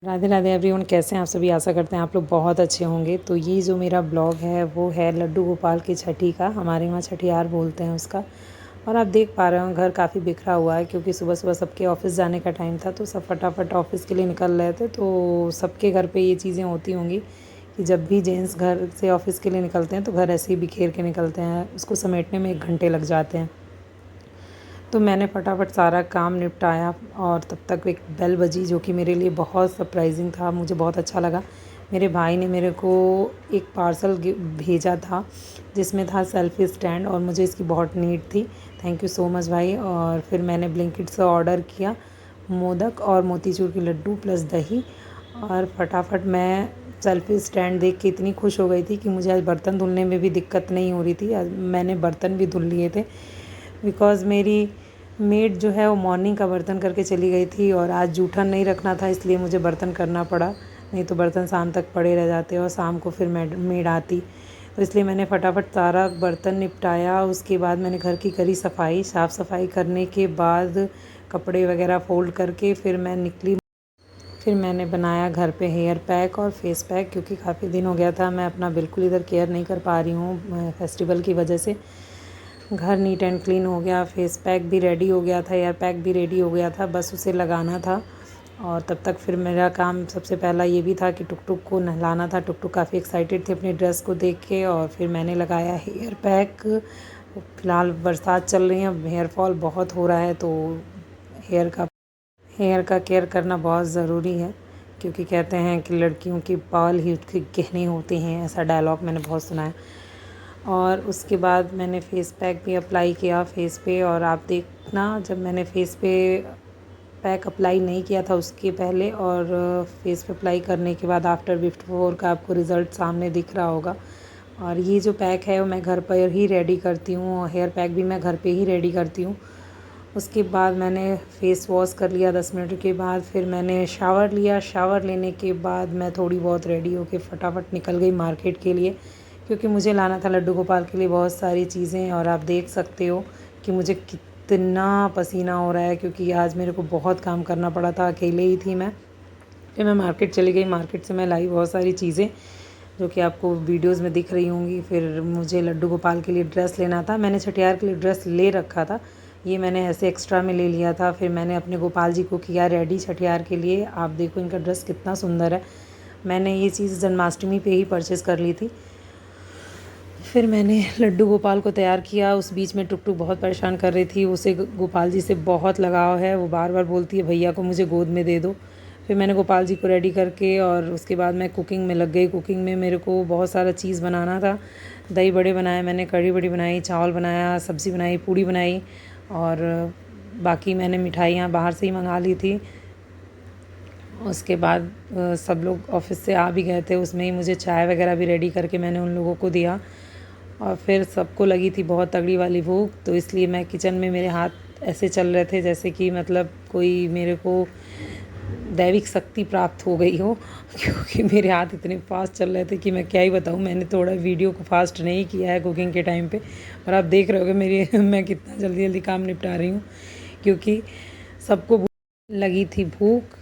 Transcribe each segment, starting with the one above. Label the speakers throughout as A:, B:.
A: Radhe Radhe everyone, कैसे हैं आप सभी। आशा करते हैं आप लोग बहुत अच्छे होंगे। तो ये जो मेरा ब्लॉग है वो है लड्डू गोपाल की छठी का। हमारे यहाँ छठियार बोलते हैं उसका। और आप देख पा रहे हो घर काफ़ी बिखरा हुआ है क्योंकि सुबह सुबह सबके ऑफिस जाने का टाइम था, तो सब फटाफट ऑफिस के लिए निकल रहे थे। तो सबके घर पे ये चीज़ें होती होंगी कि जब भी जेंट्स घर से ऑफिस के लिए निकलते हैं तो घर ऐसे ही बिखेर के निकलते हैं, उसको समेटने में 1 घंटे लग जाते हैं। तो मैंने फटाफट सारा काम निपटाया और तब तक एक बेल बजी जो कि मेरे लिए बहुत सरप्राइजिंग था, मुझे बहुत अच्छा लगा। मेरे भाई ने मेरे को एक पार्सल भेजा था जिसमें था सेल्फ़ी स्टैंड, और मुझे इसकी बहुत नीड थी। थैंक यू सो मच भाई। और फिर मैंने ब्लिंकिट से ऑर्डर किया मोदक और मोतीचूर के लड्डू प्लस दही। और फटाफट मैं सेल्फ़ी स्टैंड देख के इतनी खुश हो गई थी कि मुझे आज बर्तन धुलने में भी दिक्कत नहीं हो रही थी। आज मैंने बर्तन भी धुल लिए थे बिकॉज़ मेरी मेड जो है वो मॉर्निंग का बर्तन करके चली गई थी और आज जूठन नहीं रखना था, इसलिए मुझे बर्तन करना पड़ा। नहीं तो बर्तन शाम तक पड़े रह जाते और शाम को फिर मेड आती। तो इसलिए मैंने फटाफट सारा बर्तन निपटाया। उसके बाद मैंने घर की करी सफाई। साफ़ सफाई करने के बाद कपड़े वगैरह फ़ोल्ड करके फिर मैं निकली। फिर मैंने बनाया घर पे हेयर पैक और फेस पैक, क्योंकि काफ़ी दिन हो गया था मैं अपना बिल्कुल इधर केयर नहीं कर पा रही हूँ फेस्टिवल की वजह से। घर नीट एंड क्लीन हो गया, फेस पैक भी रेडी हो गया था, हेयर पैक भी रेडी हो गया था, बस उसे लगाना था। और तब तक फिर मेरा काम सबसे पहला ये भी था कि टुक टुक को नहलाना था। टुक टुक काफ़ी एक्साइटेड थे अपनी ड्रेस को देख के। और फिर मैंने लगाया हेयर पैक। फ़िलहाल बरसात चल रही है, हेयर फॉल बहुत हो रहा है, तो हेयर का केयर करना बहुत ज़रूरी है, क्योंकि कहते हैं कि लड़कियों के बाल ही उसके गहने होते हैं, ऐसा डायलॉग मैंने बहुत सुना है। और उसके बाद मैंने फ़ेस पैक भी अप्लाई किया फेस पे। और आप देखना, जब मैंने फेस पे पैक अप्लाई नहीं किया था उसके पहले और फेस पे अप्लाई करने के बाद आफ्टर बिफोर का आपको रिज़ल्ट सामने दिख रहा होगा। और ये जो पैक है वो मैं घर पर ही रेडी करती हूँ, और हेयर पैक भी मैं घर पे ही रेडी करती हूँ। उसके बाद मैंने फ़ेस वॉश कर लिया 10 मिनट के बाद। फिर मैंने शावर लिया। शावर लेने के बाद मैं थोड़ी बहुत रेडी होके फटाफट निकल गई मार्केट के लिए, क्योंकि मुझे लाना था लड्डू गोपाल के लिए बहुत सारी चीज़ें। और आप देख सकते हो कि मुझे कितना पसीना हो रहा है, क्योंकि आज मेरे को बहुत काम करना पड़ा था, अकेले ही थी मैं। फिर मैं मार्केट चली गई। मार्केट से मैं लाई बहुत सारी चीज़ें जो कि आपको वीडियोस में दिख रही होंगी। फिर मुझे लड्डू गोपाल के लिए ड्रेस लेना था। मैंने छठियार के लिए ड्रेस ले रखा था, ये मैंने ऐसे एक्स्ट्रा में ले लिया था। फिर मैंने अपने गोपाल जी को किया रेडी छठियार के लिए। आप देखो इनका ड्रेस कितना सुंदर है। मैंने ये चीज़ जन्माष्टमी पे ही परचेज़ कर ली थी। फिर मैंने लड्डू गोपाल को तैयार किया। उस बीच में टुक टुक बहुत परेशान कर रही थी, उसे गोपाल जी से बहुत लगाव है, वो बार बार बोलती है भैया को मुझे गोद में दे दो। फिर मैंने गोपाल जी को रेडी करके और उसके बाद मैं कुकिंग में लग गई। कुकिंग में मेरे को बहुत सारा चीज़ बनाना था। दही बड़े बनाए मैंने, कढ़ी बड़ी बनाई, चावल बनाया, सब्ज़ी बनाई, पूड़ी बनाई। और बाकी मैंने मिठाइयाँ बाहर से ही मंगा ली थी। उसके बाद सब लोग ऑफिस से आ भी गए थे, उसमें ही मुझे चाय वगैरह भी रेडी करके मैंने उन लोगों को दिया। और फिर सबको लगी थी बहुत तगड़ी वाली भूख, तो इसलिए मैं किचन में, मेरे हाथ ऐसे चल रहे थे जैसे कि मतलब कोई मेरे को दैविक शक्ति प्राप्त हो गई हो क्योंकि मेरे हाथ इतने फास्ट चल रहे थे कि मैं क्या ही बताऊँ। मैंने थोड़ा वीडियो को फास्ट नहीं किया है कुकिंग के टाइम पे, और आप देख रहे होगे मेरी मैं कितना जल्दी जल्दी काम निपटा रही हूँ, क्योंकि सबको लगी थी भूख।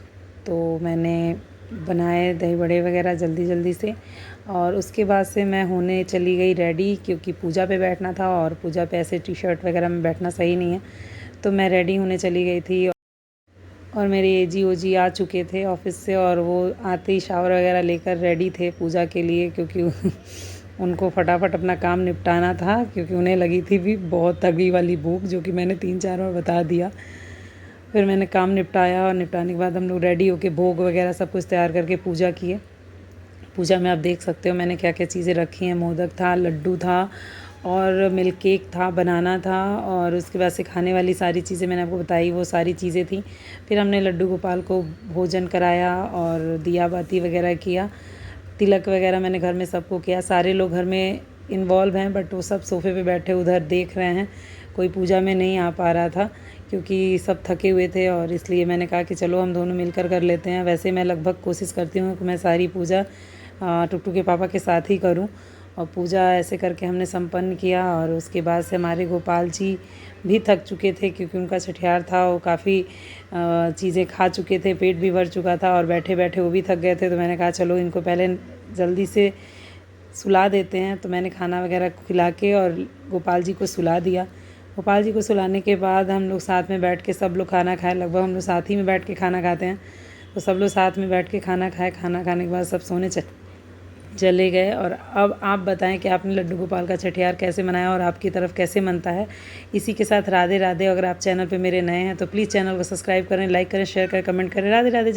A: तो मैंने बनाए दही बड़े वगैरह जल्दी जल्दी से। और उसके बाद से मैं होने चली गई रेडी, क्योंकि पूजा पे बैठना था, और पूजा पे ऐसे टी शर्ट वगैरह में बैठना सही नहीं है। तो मैं रेडी होने चली गई थी। और मेरे एजी ओजी आ चुके थे ऑफिस से, और वो आते ही शावर वगैरह लेकर रेडी थे पूजा के लिए, क्योंकि उनको फटाफट अपना काम निपटाना था, क्योंकि उन्हें लगी थी भी बहुत तगड़ी वाली भूख, जो कि मैंने 3-4 बार बता दिया। फिर मैंने काम निपटाया, और निपटाने के बाद हम लोग रेडी होके भोग वगैरह सब कुछ तैयार करके पूजा किए। पूजा में आप देख सकते हो मैंने क्या क्या चीज़ें रखी हैं। मोदक था, लड्डू था, और मिल्क केक था, बनाना था, और उसके बाद से खाने वाली सारी चीज़ें मैंने आपको बताई, वो सारी चीज़ें थी। फिर हमने लड्डू गोपाल को भोजन कराया और दिया बाती वगैरह किया। तिलक वगैरह मैंने घर में सबको किया। सारे लोग घर में इन्वॉल्व हैं, बट वो सब सोफ़े पे बैठे उधर देख रहे हैं। कोई पूजा में नहीं आ पा रहा था, क्योंकि सब थके हुए थे, और इसलिए मैंने कहा कि चलो हम दोनों मिलकर कर लेते हैं। वैसे मैं लगभग कोशिश करती हूँ कि मैं सारी पूजा टुकटुक के पापा के साथ ही करूँ, और पूजा ऐसे करके हमने संपन्न किया। और उसके बाद से हमारे गोपाल जी भी थक चुके थे, क्योंकि उनका छठियार था, वो काफ़ी चीज़ें खा चुके थे, पेट भी भर चुका था और बैठे बैठे वो भी थक गए थे। तो मैंने कहा चलो इनको पहले जल्दी से सुला देते हैं। तो मैंने खाना वगैरह खिला के और गोपाल जी को सुला दिया। गोपाल जी को सुलाने के बाद हम लोग साथ में बैठ के सब लोग खाना खाए। लगभग हम लोग साथ ही में बैठ के खाना खाते हैं, तो सब लोग साथ में बैठ के खाना खाए। खाना खाने के बाद सब सोने चले गए। और अब आप बताएं कि आपने लड्डू गोपाल का छठियार कैसे मनाया और आपकी तरफ कैसे मनता है। इसी के साथ राधे राधे। अगर आप चैनल पे मेरे नए हैं तो प्लीज़ चैनल को सब्सक्राइब करें, लाइक करें, शेयर करें, कमेंट करें। राधे राधे।